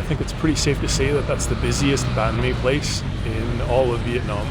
think it's pretty safe to say that that's the busiest banh mi place in all of Vietnam.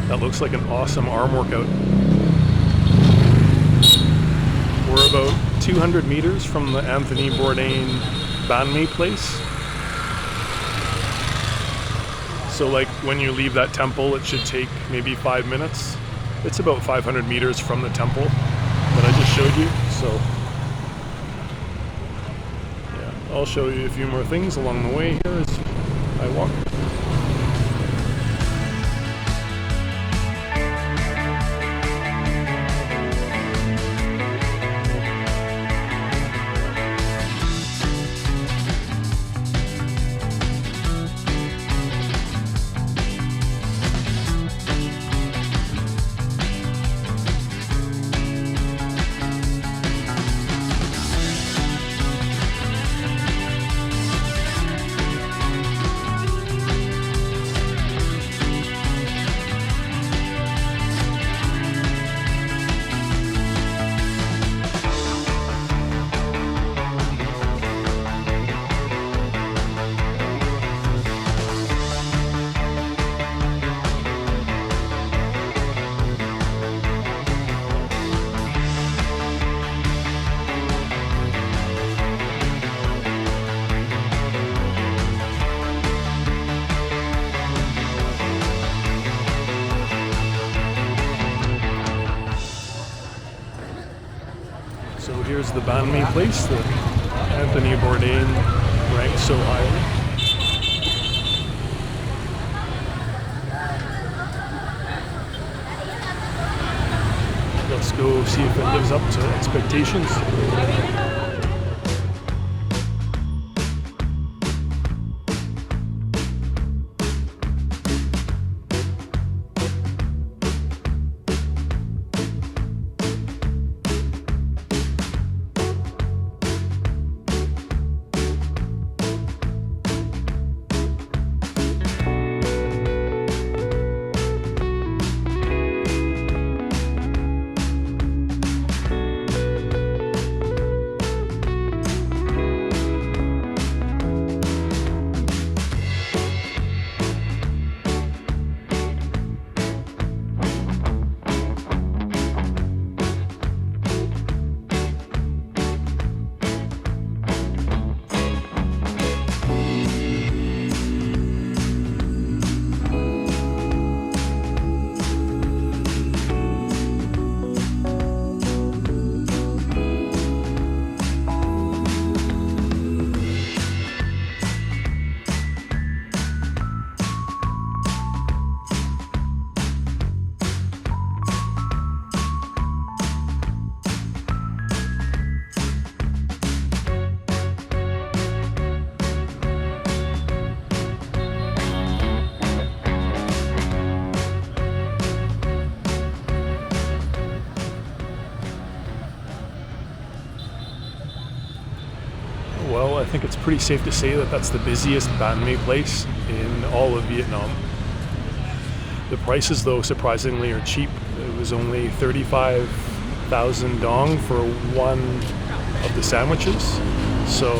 That looks like an awesome arm workout. We're about 200 meters from the Anthony Bourdain banh mi place. So like when you leave that temple, it should take maybe 5 minutes. It's about 500 meters from the temple that I just showed you. So yeah, I'll show you a few more things along the way here as I walk. So here's the banh mi place that Anthony Bourdain ranked so highly. Let's go see if it lives up to expectations. Well, I think it's pretty safe to say that that's the busiest banh mi place in all of Vietnam. The prices, though, surprisingly are cheap. It was only 35,000 dong for one of the sandwiches. So,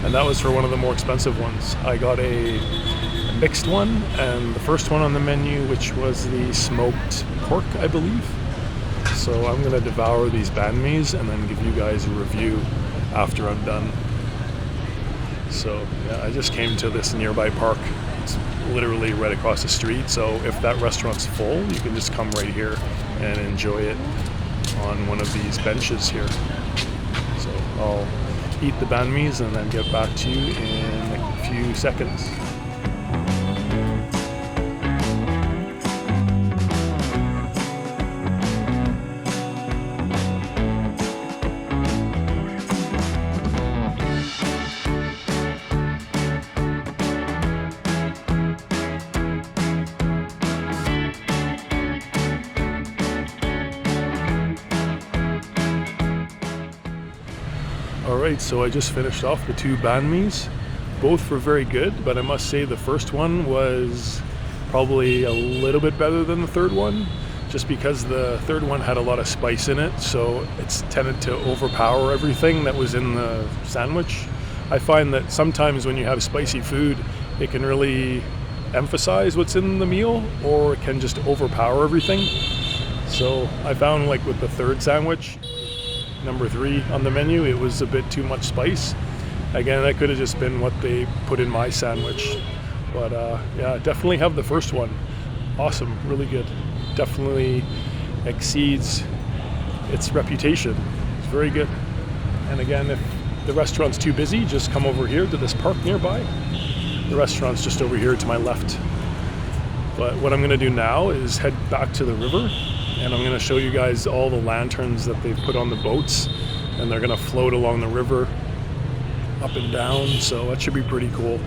and that was for one of the more expensive ones. I got a mixed one, and the first one on the menu, which was the smoked pork, I believe. So I'm gonna devour these banh mi's and then give you guys a review after I'm done. So yeah, I just came to this nearby park. It's literally right across the street. So if that restaurant's full, you can just come right here and enjoy it. on one of these benches here. So I'll eat the banh mi's and then get back to you in a few seconds. Alright, so I just finished off the 2 banh mi's. Both were very good, but I must say the first one was probably a little bit better than the third one, just because the third one had a lot of spice in it, so it's tended to overpower everything that was in the sandwich. I find that sometimes when you have spicy food, it can really emphasize what's in the meal, or it can just overpower everything. So I found, like with the third sandwich, number 3 on the menu, it was a bit too much spice. Again, that could have just been what they put in my sandwich. But yeah, definitely have the first one. Awesome, really good. Definitely exceeds its reputation. It's very good. And again, if the restaurant's too busy, just come over here to this park nearby. The restaurant's just over here to my left. But what I'm gonna do now is head back to the river, and I'm going to show you guys all the lanterns that they've put on the boats, and they're going to float along the river up and down, so that should be pretty cool.